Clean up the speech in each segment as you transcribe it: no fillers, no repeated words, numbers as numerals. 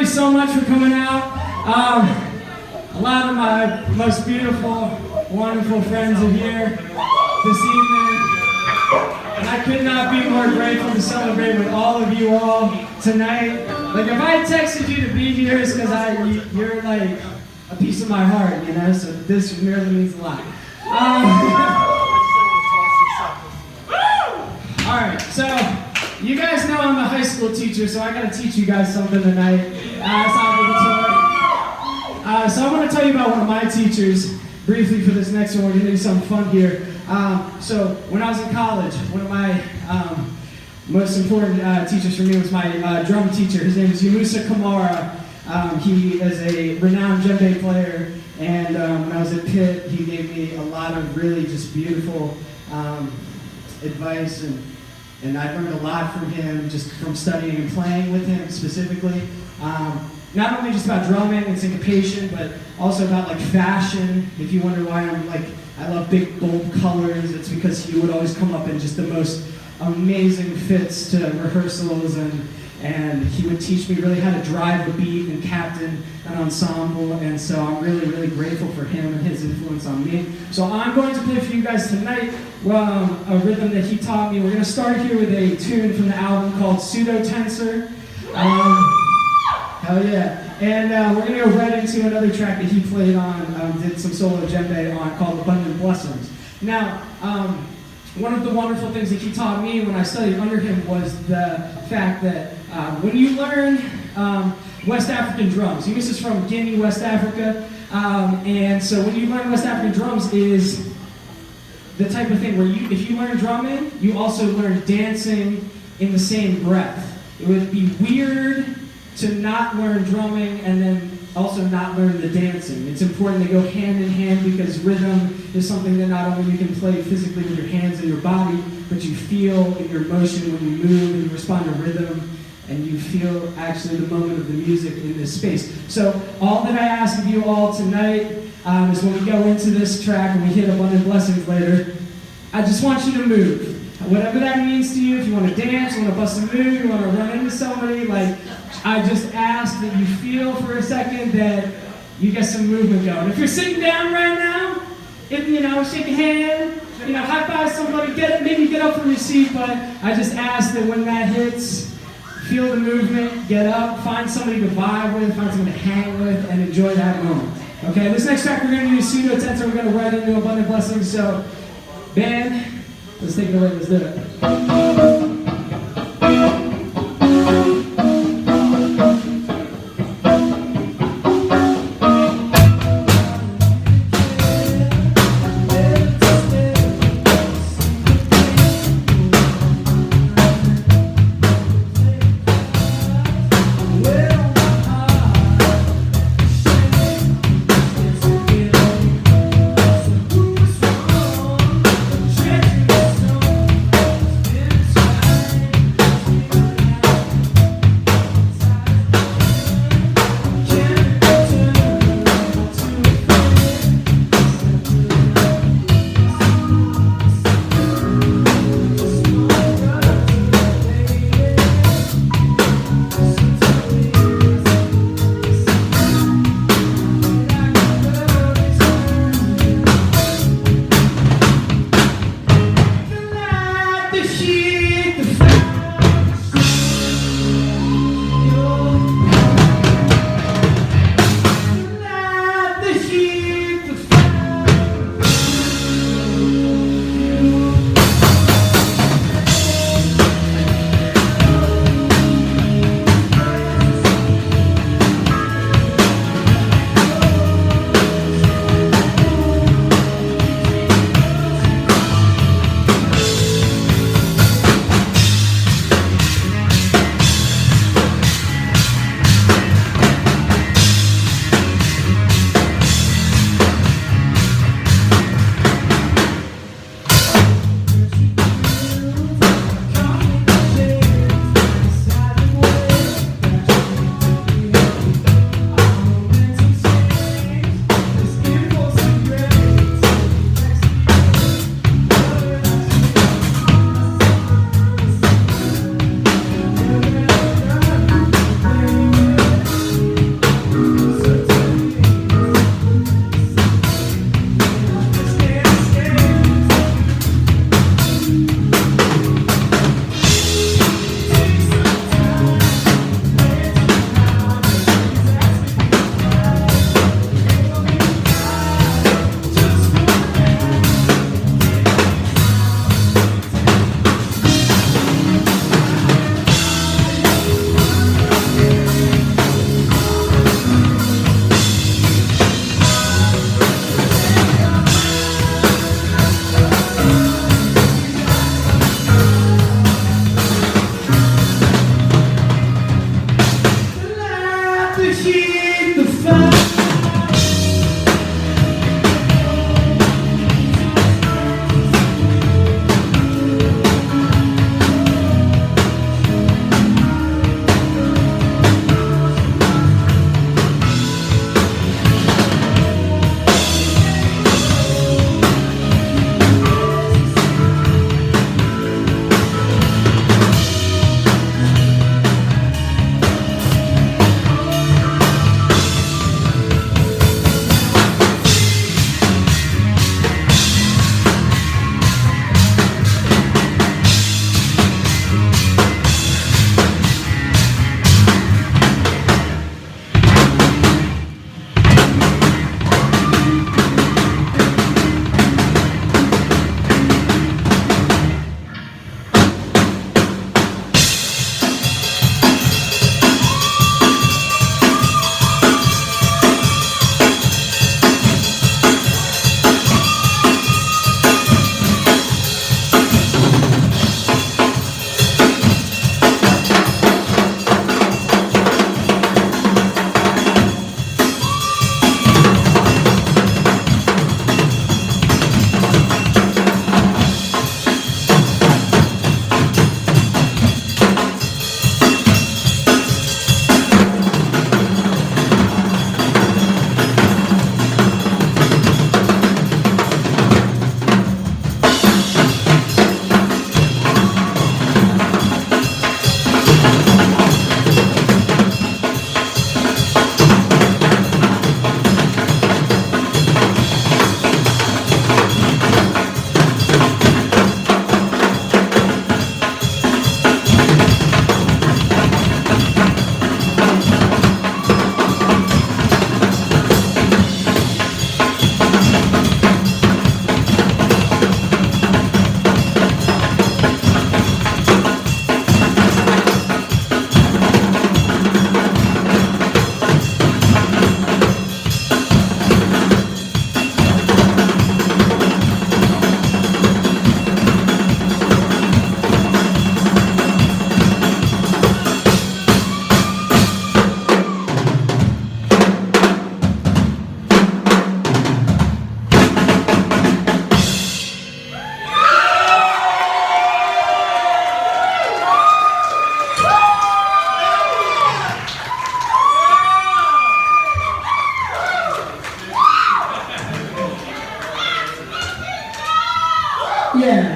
everybody so much for coming out. A lot of my most beautiful, wonderful friends are here this evening. And I could not be more grateful to celebrate with all of you all tonight. Like, if I texted you to be here, it's because you're like a piece of my heart, you know, so this really means a lot. Alright, so you guys know I'm a high school teacher, so I gotta teach you guys something tonight. So I want to tell you about one of my teachers briefly for this next one. We're gonna do something fun here. So when I was in college, one of my most important teachers for me was my drum teacher. His name is Yunusa Kamara. He is a renowned djembe player, and when I was at Pitt, he gave me a lot of really just beautiful advice, and I learned a lot from him, just from studying and playing with him specifically. Not only just about drumming and syncopation, but also about like fashion. If you wonder why I love big bold colors, it's because he would always come up in just the most amazing fits to rehearsals, and he would teach me really how to drive a beat and captain an ensemble, and so I'm really, really grateful for him and his influence on me. So I'm going to play for you guys tonight a rhythm that he taught me. We're going to start here with a tune from the album called Pseudo Tensor. Hell yeah. And we're going to go right into another track that he played on, did some solo djembe on, called Abundant Blessings. Now, one of the wonderful things that he taught me when I studied under him was the fact that when you learn West African drums, he was from Guinea, West Africa, and so when you learn West African drums is the type of thing where if you learn drumming, you also learn dancing in the same breath. It would be weird to not learn drumming and then also not learn the dancing. It's important to go hand in hand because rhythm is something that not only you can play physically with your hands and your body, but you feel in your motion when you move and you respond to rhythm, and you feel actually the moment of the music in this space. So all that I ask of you all tonight is when we go into this track and we hit Abundant Blessings later, I just want you to move. Whatever that means to you, if you want to dance, you want to bust a move, you want to run into somebody, like, I just ask that you feel for a second that you get some movement going. If you're sitting down right now, shake your hand, high five somebody, maybe get up from your seat, but I just ask that when that hits, feel the movement, get up, find somebody to vibe with, find somebody to hang with, and enjoy that moment. Okay, this next track we're going to do Pseudo Tensor, we're going to right into Abundant Blessings, so, band, let's take it away, let's do it.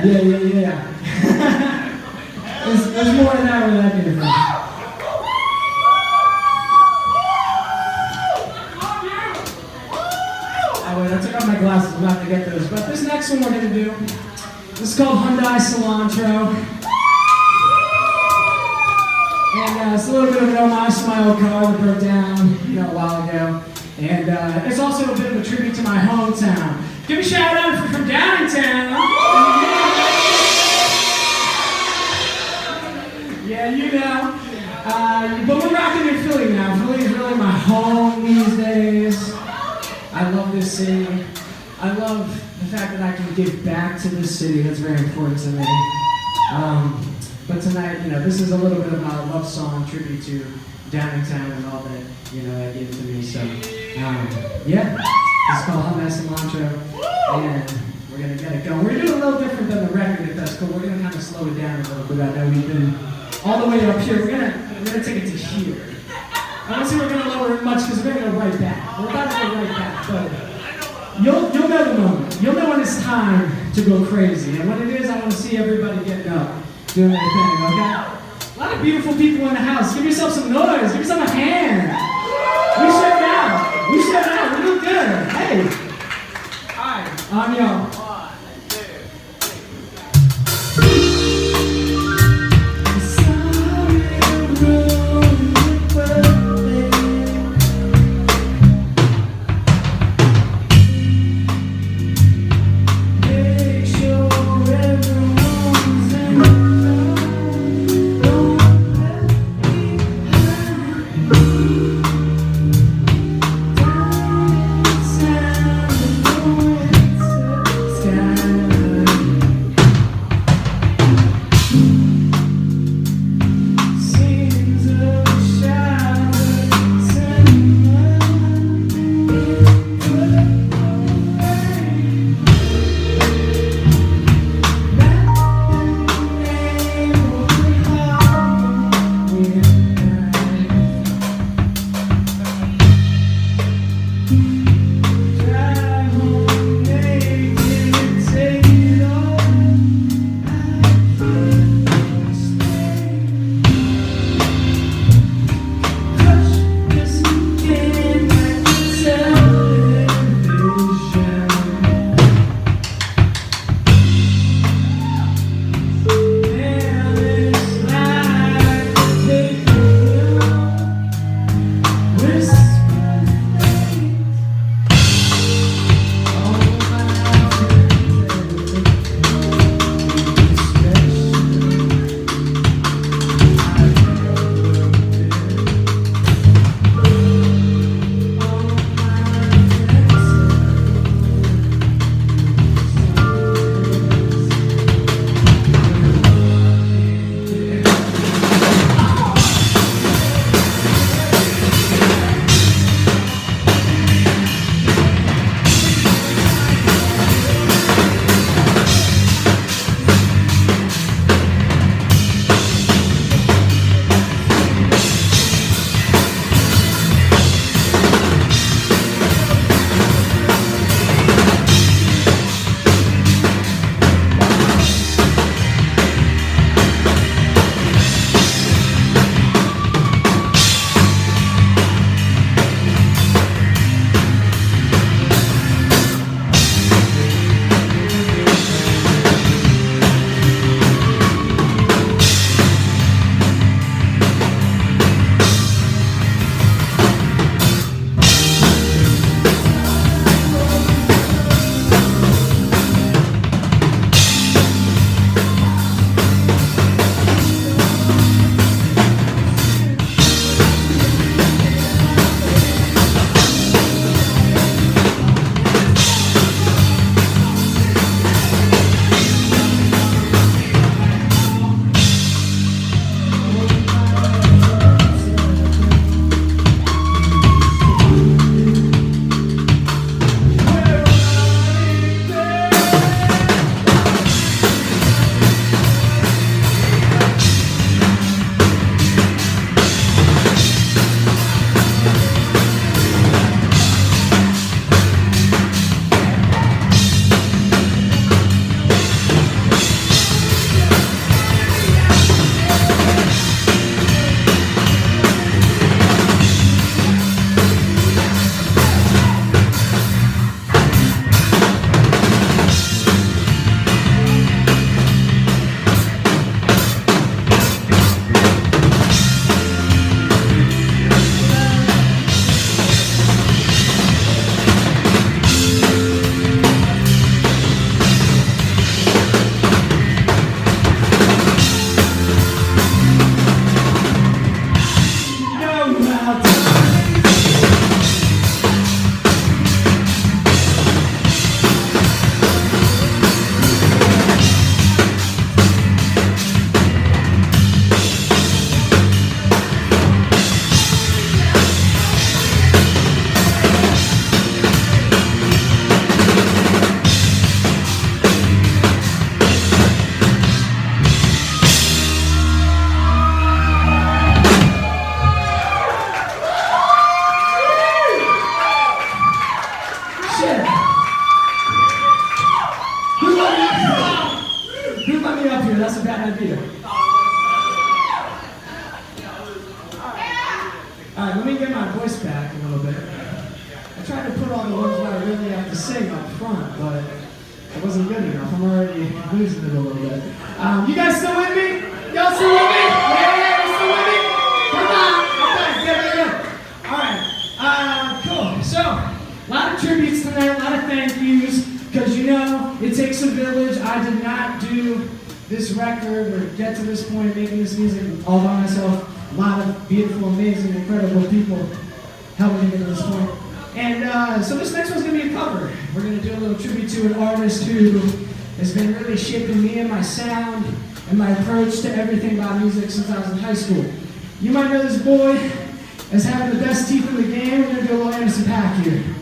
Yeah. There's more than that where that came from. Oh wait, I took off my glasses, I'm not gonna get those. But this next one we're gonna do, this is called Hyundai Cilantro. And it's a little bit of an homage to my old car that broke down, a while ago. And it's also a bit of a tribute to my hometown. Give a shout out from Downingtown. Yeah, but we're rocking in Philly now. Philly is really my home these days. I love this city. I love the fact that I can give back to this city. That's very important to me. But tonight, this is a little bit of my love song tribute to Downingtown and all that, that gave to me. So, yeah, it's called Hyundai Cilantro, and we're gonna get it going. We're gonna do it a little different than the record, if that's cool. We're gonna kind of slow it down a little bit. I know we've been all the way up here. We're gonna take it to here. I don't say we're gonna lower it much because we're gonna go right back. We're about to go right back, but you'll know the moment. You'll know when it's time to go crazy. And when it is, I want to see everybody getting up, doing their thing. Okay? A lot of beautiful people in the house. Give yourself some noise. Give yourself a hand. We shut down. We look good. Hey. All right. I'm young. glad to be here. Alright, let me get my voice back a little bit. I tried to put all the ones that I really have to sing up front, but it wasn't good enough. I'm already losing it a little bit. You guys still with me? Y'all still with me? Yeah, you still with me? Come on. Okay, good. Alright, cool. So, a lot of tributes tonight, a lot of thank yous, because you know, it takes a village. I did not do this record or get to this point making this music all by myself. A lot of beautiful, amazing, incredible people helping me get to this point. And so this next one's going to be a cover. We're going to do a little tribute to an artist who has been really shaping me and my sound and my approach to everything about music since I was in high school. You might know this boy as having the best teeth in the game. We're going to do a little Anderson .Paak here.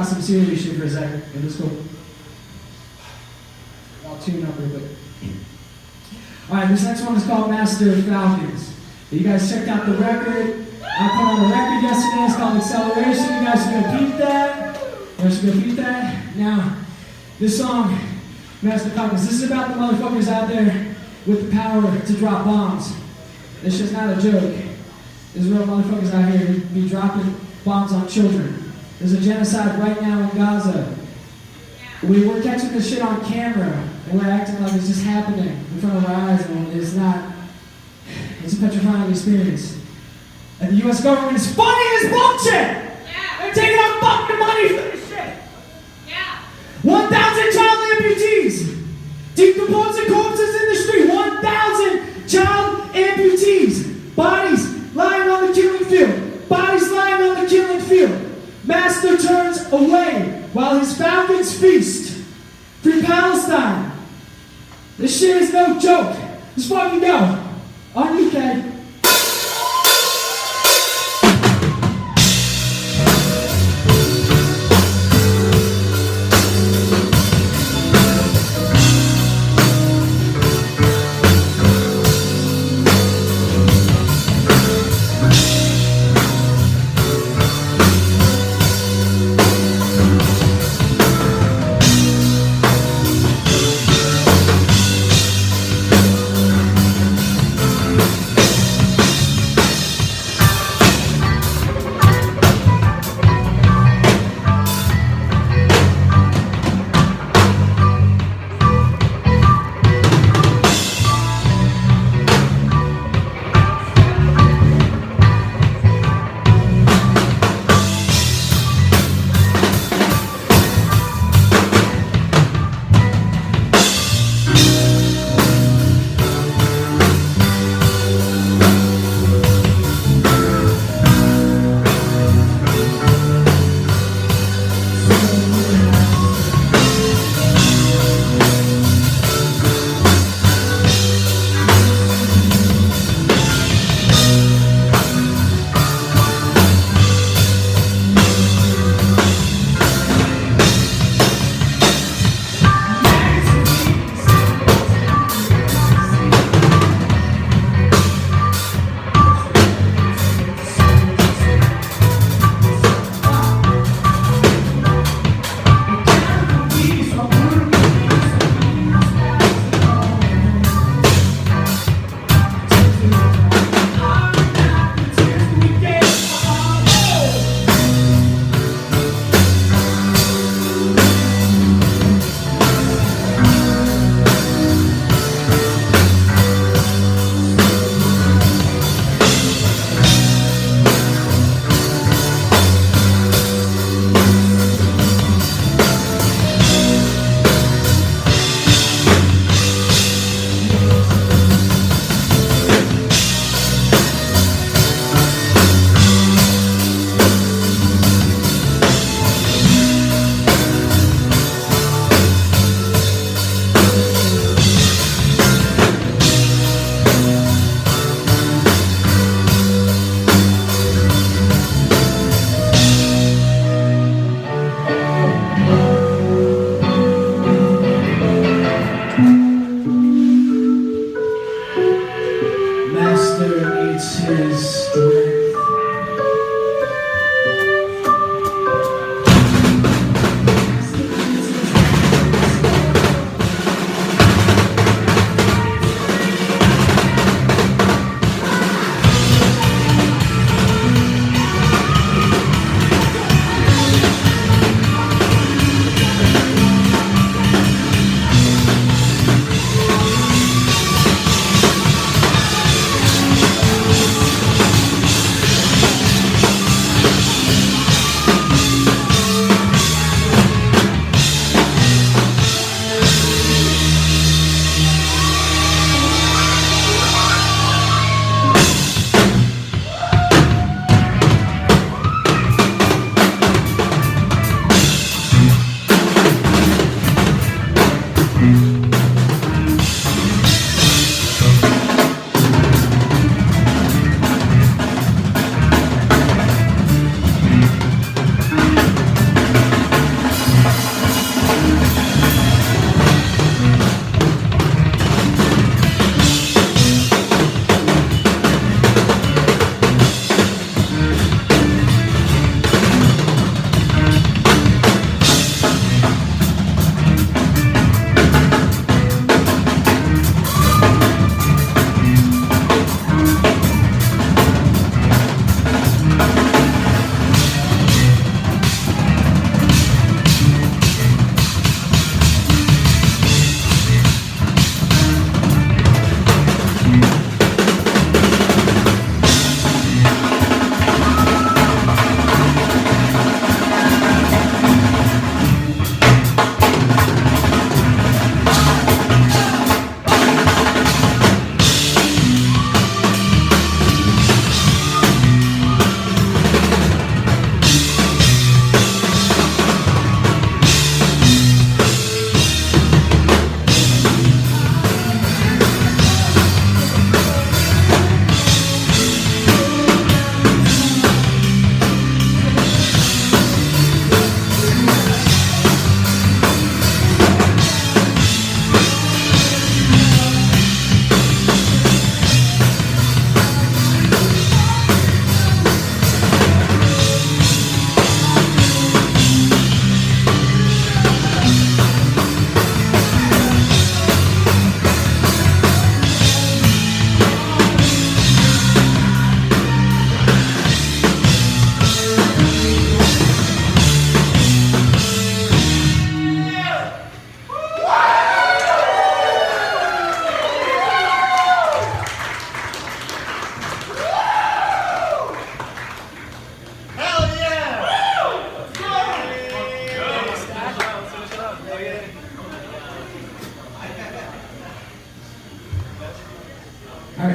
about some serious shit for a second. It was cool. I'll tune up real quick. Alright, this next one is called Master of Falcons. You guys checked out the record. I put on a record yesterday. It's called Acceleration. You guys should go beat that. You guys should go beat that. Now, this song, Master of Falcons, this is about the motherfuckers out there with the power to drop bombs. This shit's not a joke. There's real motherfuckers out here who be dropping bombs on children. There's a genocide right now in Gaza. We're catching this shit on camera, and we're acting like it's just happening in front of our eyes, and it's not. It's a petrifying experience. And the U.S. government is funding this bullshit! Yeah. They're taking our fucking money for this shit! Yeah. 1,000 child amputees! Decomposing corpses in the street! 1,000 child amputees! Bodies lying on the killing field! Bodies lying on the killing field! Master turns away while his falcons feast. Free Palestine! This shit is no joke! Just fucking go! On you, Kay.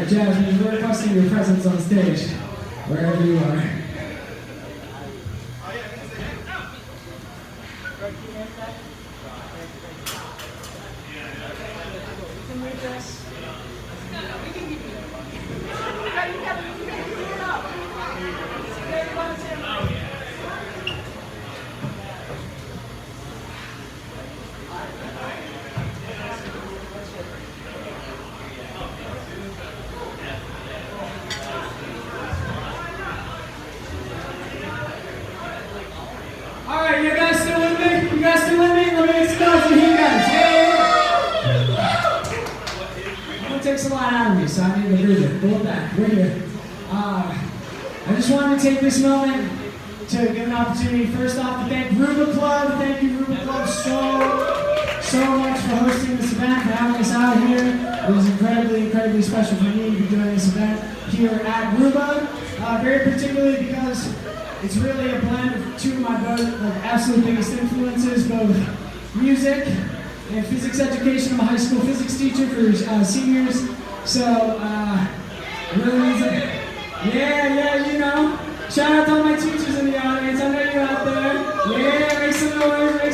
Jasmine, we're requesting your presence on stage, wherever you are. Alright, you guys still with me? You guys still with me? Let me make some noise for you guys. Yeah. It takes a lot out of me, so I need to breathe it. Pull it back. We're here. I just wanted to take this moment to give an opportunity, first off, to thank Ruba Club. Thank you, Ruba Club, so much for hosting this event, for having us out here. It was incredibly special for me to be doing this event here at Ruba. Very particularly because it's really a blend of two of my absolute biggest influences, both music and physics education. I'm a high school physics teacher for seniors, so it really means that, yeah, you know. Shout out to all my teachers in the audience. I know you're out there. Yeah, make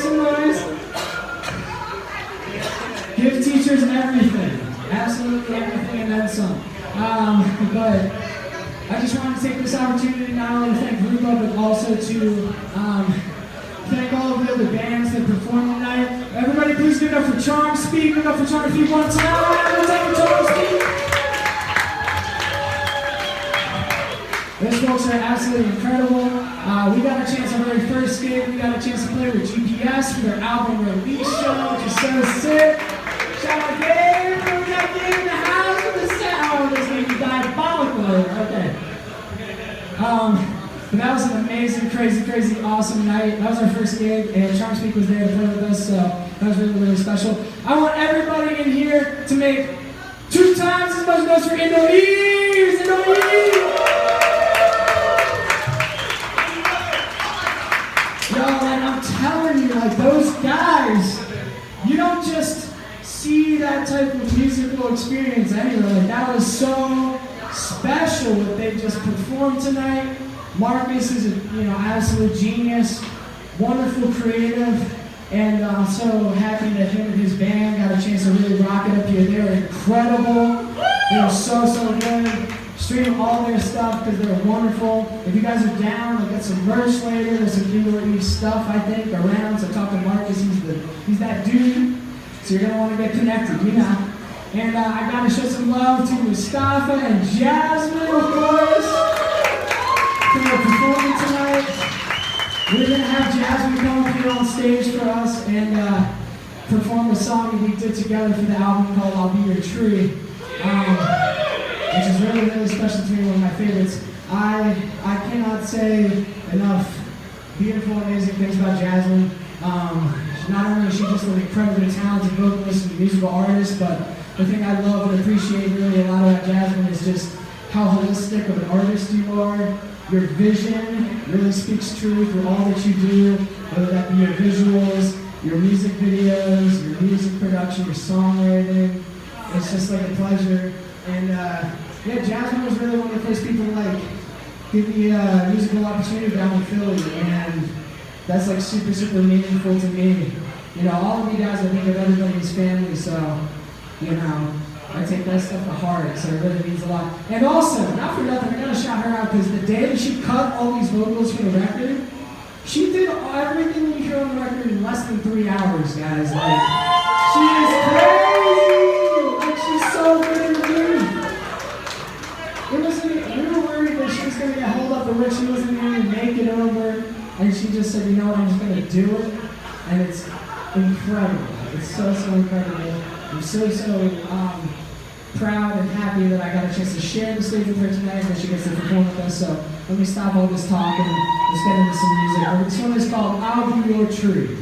some noise. Give teachers everything, absolutely everything, and then some. But I just wanted to take this opportunity not only to thank Ruba, but also to thank all of the other bands that performed tonight. Everybody, please give it up for Charm Speak. Give it up for Charm Speak one time. Let's have for Charm Speak. Those folks are absolutely incredible. We got a chance on our very first gig. We got a chance to play with GPS for their album release show, which is so sick. Shout out Dave. We got Dave in the house with the sound. This thing is diabolical. Okay. But that was an amazing, crazy, awesome night. That was our first gig, and Charm Speak was there to play with us, so that was really special. I want everybody in here to make 2 times as much noise for Indonesia! Yo, and I'm telling you, like, those guys, you don't just see that type of musical experience anywhere. Like, that was so special what they just performed tonight. Marcus is a absolute genius, wonderful creative, and I'm so happy that him and his band got a chance to really rock it up here. They were incredible. They were so good. Stream all their stuff because they're wonderful. If you guys are down, we'll get some merch later. There's some new stuff, I think, around. So talk to Marcus, he's that dude. So you're gonna want to get connected, you know. And I gotta show some love to Mustafa and Jasmine, of course, for their performance tonight. We're gonna have Jasmine come up here on stage for us and perform a song that we did together for the album called "I'll Be Your Tree," which is really special to me. One of my favorites. I cannot say enough beautiful, amazing things about Jasmine. Not only is she just an incredibly talented vocalist and musical artist, but the thing I love and appreciate really a lot about Jasmine is just how holistic of an artist you are. Your vision really speaks truth through all that you do, whether that be your visuals, your music videos, your music production, your songwriting. It's just like a pleasure. And Jasmine was really one of the first people to give me a musical opportunity down in Philly, and that's like super meaningful to me. All of you guys, I think of everybody's family, so I take that stuff to heart, so it really means a lot. And also, not for nothing, I gotta shout her out because the day that she cut all these vocals for the record, she did everything you hear on the record in less than 3 hours, guys. She is crazy! She's so good at we were worried that she was gonna get hold up the rich, she wasn't gonna make it over, and she just said, you know what, I'm just gonna do it, and it's incredible. It's so incredible. I'm so proud and happy that I got a chance to share the stage with her tonight, that she gets to perform with us. So let me stop all this talk and let's get into some music. This one is called "I'll Be Your Tree."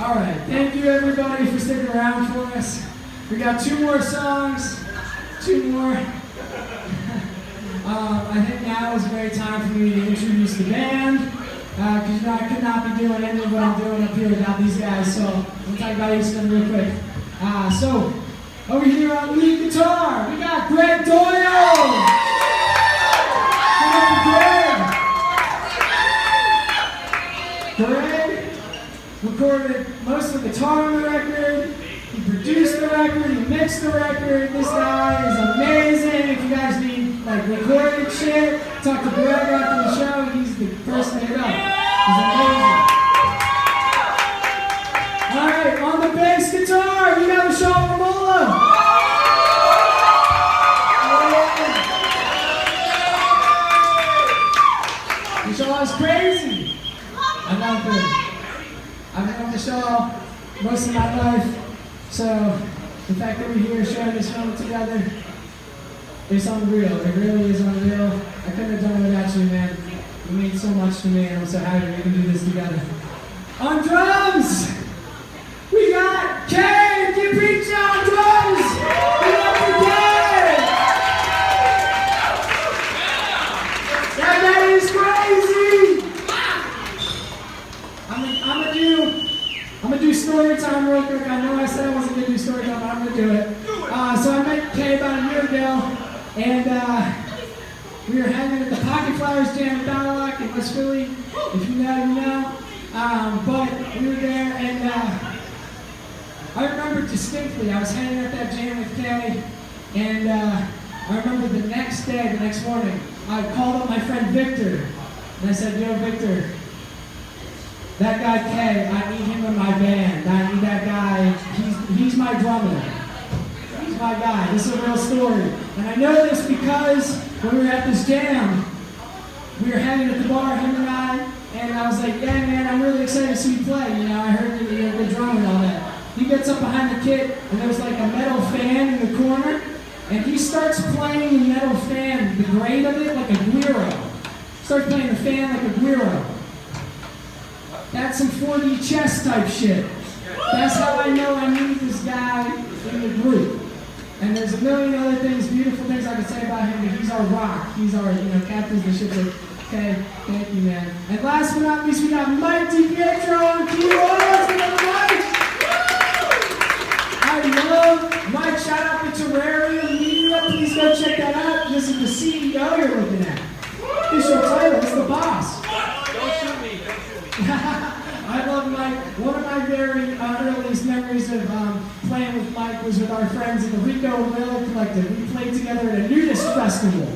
All right, thank you everybody for sticking around for us. We got 2 more songs, 2 more. I think now is a great time for me to introduce the band, because I could not be doing any of what I'm doing up here without these guys, so we'll talk about each of them real quick. So, over here on lead guitar, we got Greg Doyle! Come on, Greg! Greg recorded most of the guitar on the record, he produced the record, he mixed the record. This guy is amazing. If you guys need like recorded shit, talk to Greg after the show. He's the person to hit up. He's amazing. Alright, on the bass guitar, you got Michelle Ramola. Michelle is crazy. I love her. I've known Michelle most of my life. So, the fact that we're here sharing this moment together, it's unreal. It really is unreal. I couldn't have done it without you, man. You mean so much to me, and I'm so happy we can do this together. On drums, we got Kay DiPietro on drums! We love you, Kay! That guy is crazy! I'm gonna do story time real quick. I know I said I wasn't gonna do story time, but I'm gonna do it. So I met Kay about a year ago, and we were hanging at the Pocket Flowers Jam in Dialogue in West Philly. If you know, you know. But we were there, and I remember distinctly, I was hanging at that jam with Kay, and I remember the next day, the next morning, I called up my friend Victor, and I said, yo, Victor, that guy Kay, I need him in my band. I need that guy. He's my drummer. He's my guy. This is a real story. And I know this because when we were at this jam, we were hanging at the bar, him and I was like, yeah, man, I'm really excited to see you play. You know, I heard you're a good drummer and all that. He gets up behind the kit, and there was like a metal fan in the corner, and he starts playing the metal fan, the grain of it, like a guiro. Starts playing the fan like a guiro. That's some 4D chess type shit. That's how I know I need this guy in the group. And there's a million other things, beautiful things I could say about him, but he's our rock. He's our, captain's the ship. Okay, thank you, man. And last but not least, we got Mike DiPietro on keyboards. Mike! I love Mike. Shout out to Terrarium Media. Please go check that out. This is the CEO you're looking at. Official title, it's the boss. Don't shoot me. I love Mike. One of my very earliest memories of playing with Mike was with our friends at the Rico Rail Collective. We played together at a nudist festival.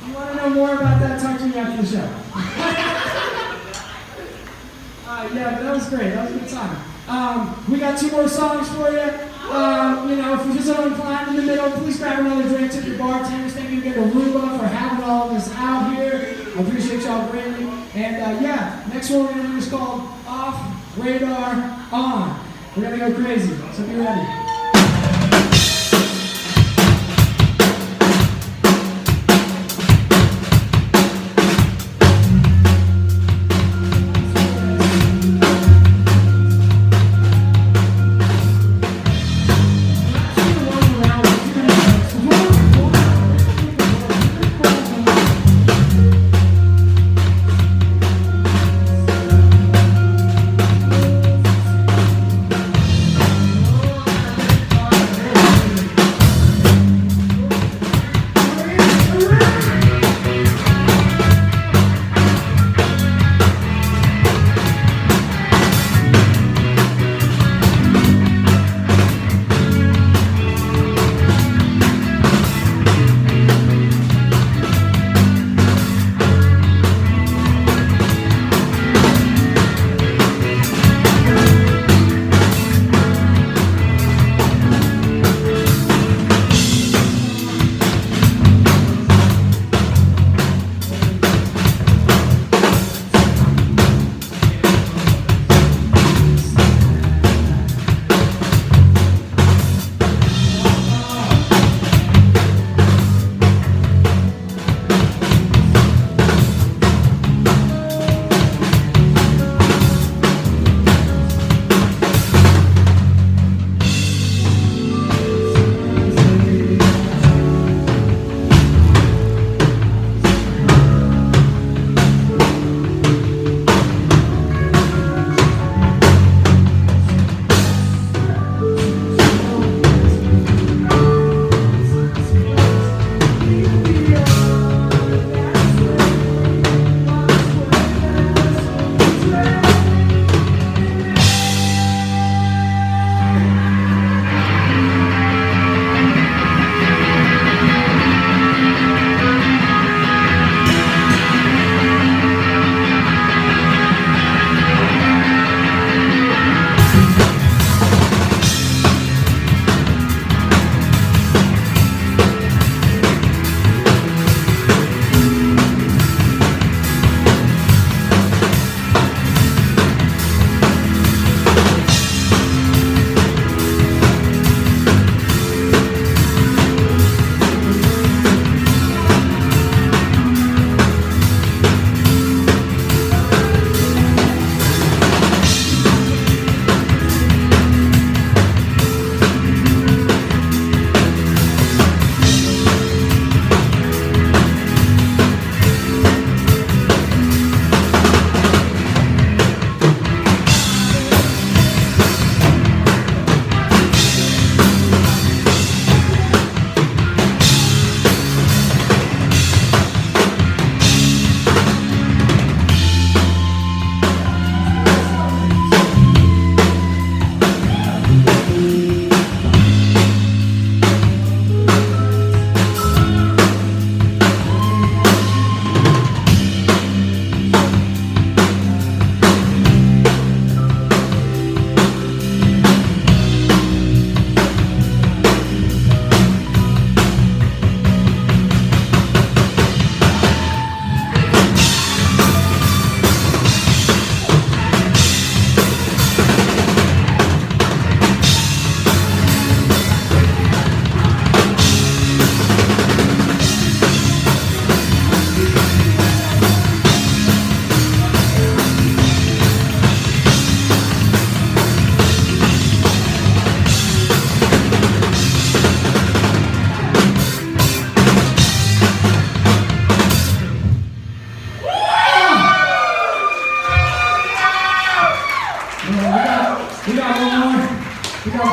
You want to know more about that? Talk to me after the show. Yeah, but that was great. That was a good time. We got 2 more songs for you. If you're just inclined in the middle, please grab another drink. Tip your bartenders. Thank you again to Ruba for having all of us out here. I appreciate y'all greatly. And next one we're going to do is called Off Radar On. We're going to go crazy, so be ready.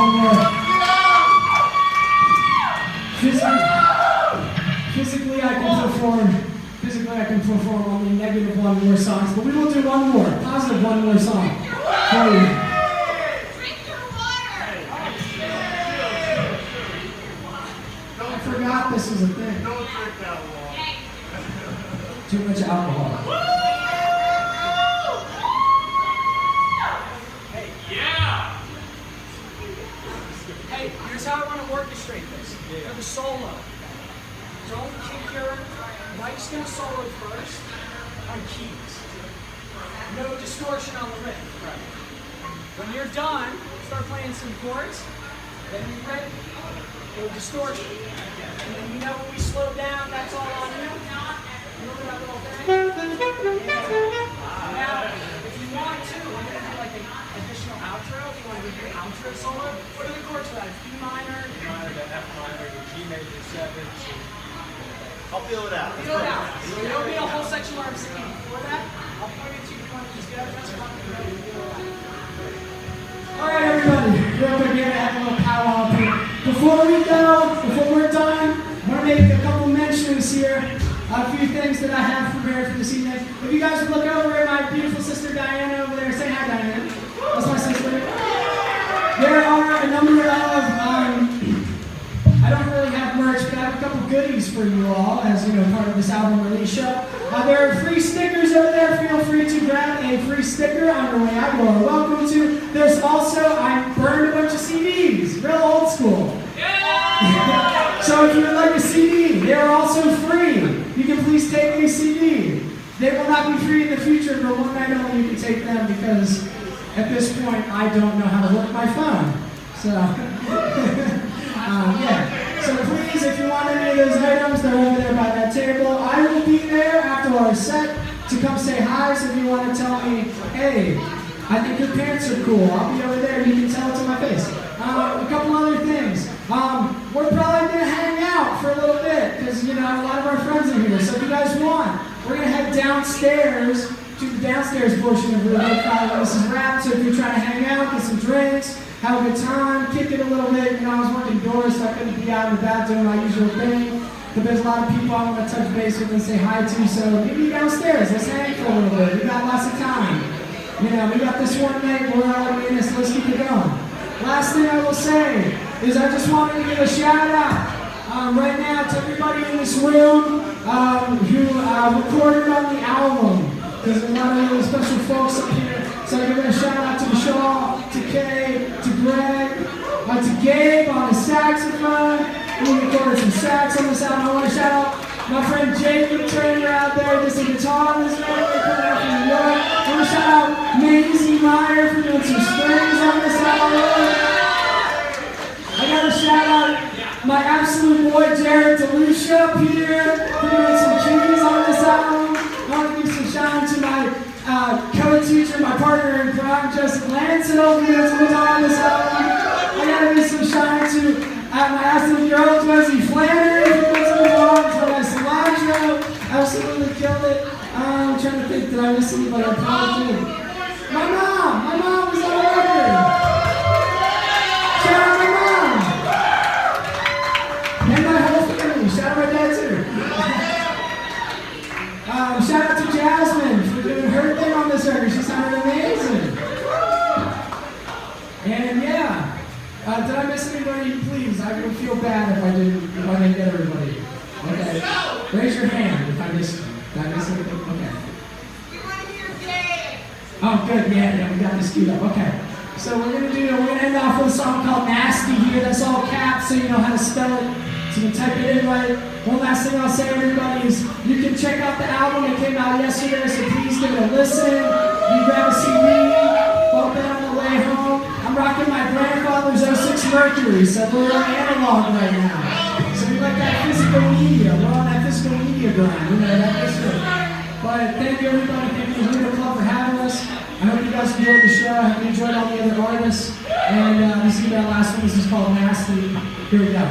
one more. Physically, I can perform only negative one more songs, but we will do one more, positive one more song for you. Drink your water. I forgot this was a thing. Don't drink that water. Too much alcohol. Hey, yeah. Hey, here's how I want to orchestrate this. For the solo, don't kick your Mike's gonna solo first on keys. No distortion on the lick. When you're done, start playing some chords. Then you ready? No distortion. And then you know when we slow down, that's all on you. Remember that little thing? Now, if you want to, we're gonna do like an additional outro. If you want to do an outro solo, what are the chords for that? D minor, D minor to F minor to G major 7. I'll feel it out. feel it out. There'll be a whole section where I'm singing. Before that, I'll point it to you. If you want to just get out of this one, you're ready to feel it out. All right, everybody. Real quick, we're gonna have a little powwow up here. Before we go, before we're done, I want to make a couple mentions here. A few things that I have prepared for this evening. If you guys would look over at my beautiful sister Diana over there, say hi, Diana. That's my sister. There are a number of I don't really have merch, but I have a couple goodies for you all as part of this album release show. There are free stickers over there. Feel free to grab a free sticker on your way out. You are welcome to. There's also, I burned a bunch of CDs, real old school. Yeah! So if you would like a CD, they are also free. You can please take a CD. They will not be free in the future, but one night only you can take them because at this point I don't know how to work my phone. So. Yeah. So please, if you want any of those items, they're over there by that table. I will be there after our set to come say hi. So if you want to tell me, hey, I think your pants are cool, I'll be over there. You can tell it to my face. A couple other things. We're probably going to hang out for a little bit because, a lot of our friends are here. So if you guys want, we're going to head downstairs to the downstairs portion of Ruba. This is Rap. So if you're trying to hang out, get some drinks, have a good time, kick it a little bit. I was working doors, so I couldn't be out in the back doing my usual thing. But there's a lot of people I want to touch base with and say hi to, so maybe downstairs. Let's hang for a little bit. We got lots of time. We got this one night, we're already in this, let's keep it going. Last thing I will say is I just wanted to give a shout out right now to everybody in this room who recorded on the album. There's a lot of really special folks up here. So I give a shout out to Michelle, to Kay, to Greg, to Gabe on the saxophone. We recorded some sax on this album. I want to shout out my friend Jacob Turner out there, just a guitar on this album, coming out from New York. I want to shout out Maisie Meyer for doing some strings on this album. I got to shout out my absolute boy Jared DeLucia up here for doing some keys on this album. I want to give some shout out to my co-teacher, my partner in crime, Joseph Lanson, over here to put on this album. I gotta give some shout out to my absolute girl, Josie Flannery, who puts on my cilantro. Absolutely killed it. I'm trying to think, did I miss anybody? I probably did. My mom was on the record. Shout out my mom. And my whole family. Shout out my dad too. Shout out to Jasmine for doing her thing on this record. She sounded amazing. And yeah, did I miss anybody? Please, I would feel bad if I didn't get everybody. Okay, raise your hand if I missed. Did I miss anything? Okay. We want to hear Dave. Oh, good. Yeah, we got this queued up. Okay. So we're gonna end off with a song called Nasty here. That's all caps, so you know how to spell it. So you can type it in right. One last thing I'll say, everybody, is you can check out the album. It came out yesterday, so please give it a listen. You grab a CD, bump it on the way home. I'm rocking my grandfather's '06 Mercury, so we're on analog right now. So we like that physical media. We're on that physical media grind. That is good. But thank you, everybody. Thank you, Ruba Club, for having us. I hope you guys enjoyed the show. I hope you enjoyed all the other artists. And this is our last one. This is called Nasty. Here we go.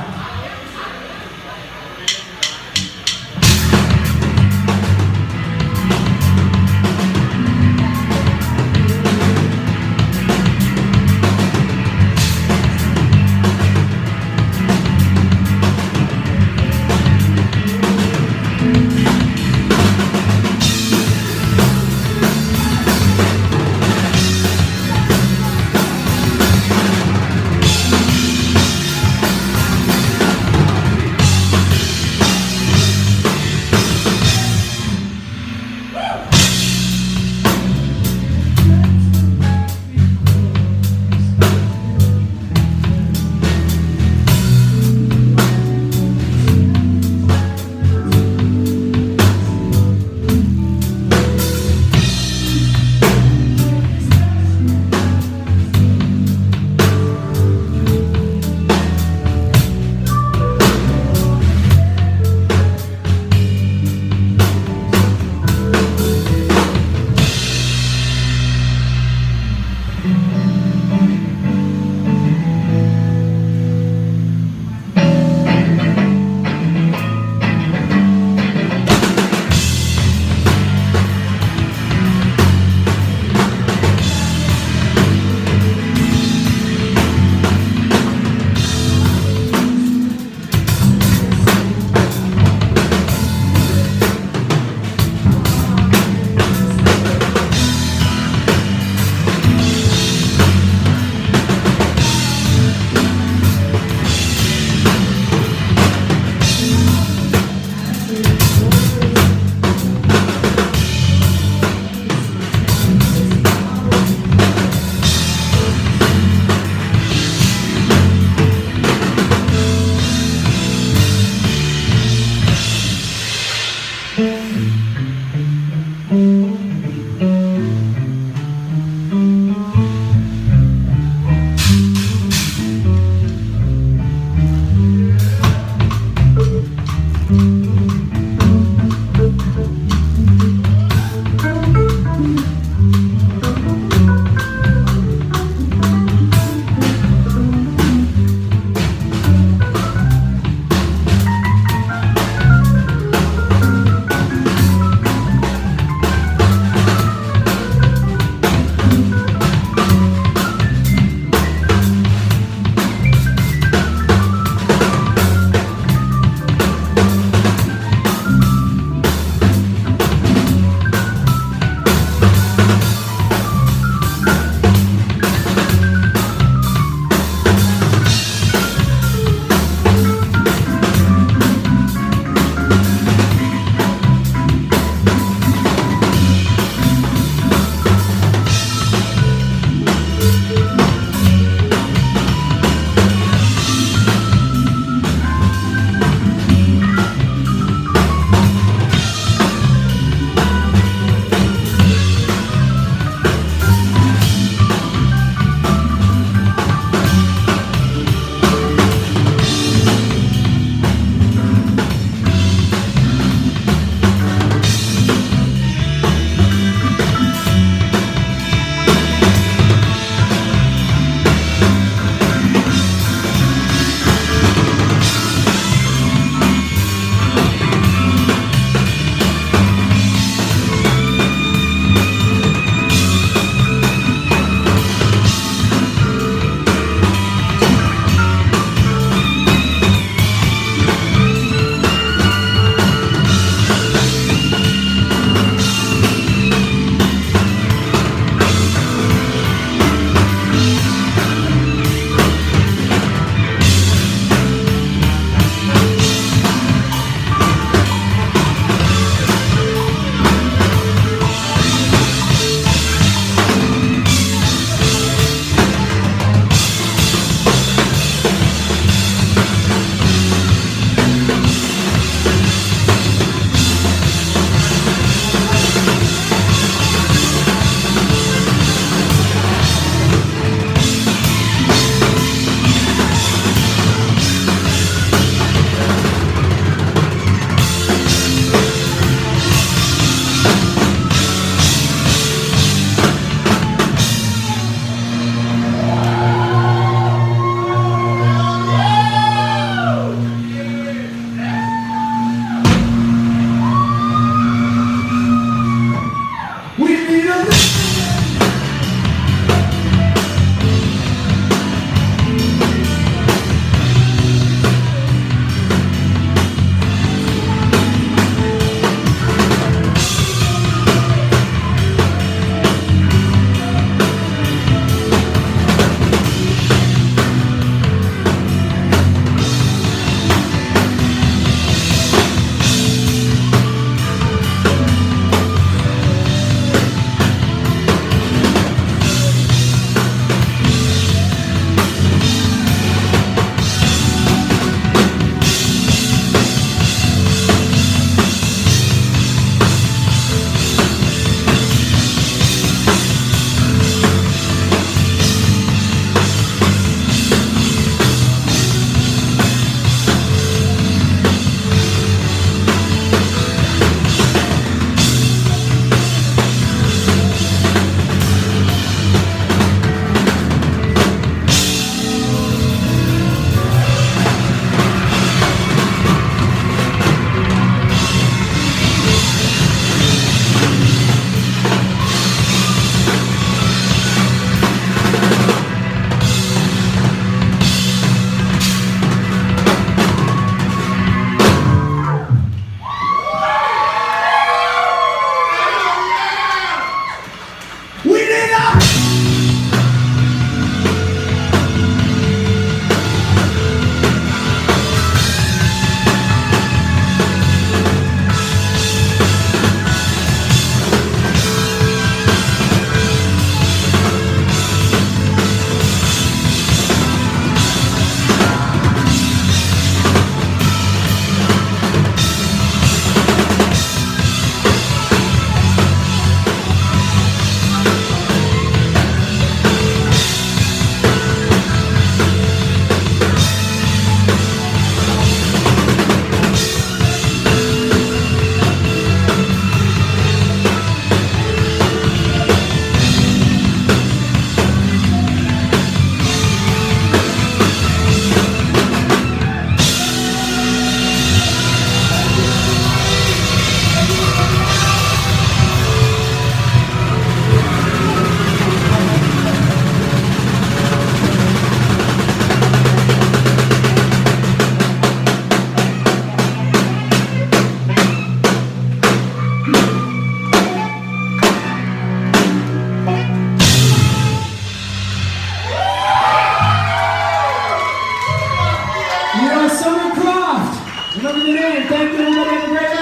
Summercroft. Remember the name. Thank you, everybody. Have a great night.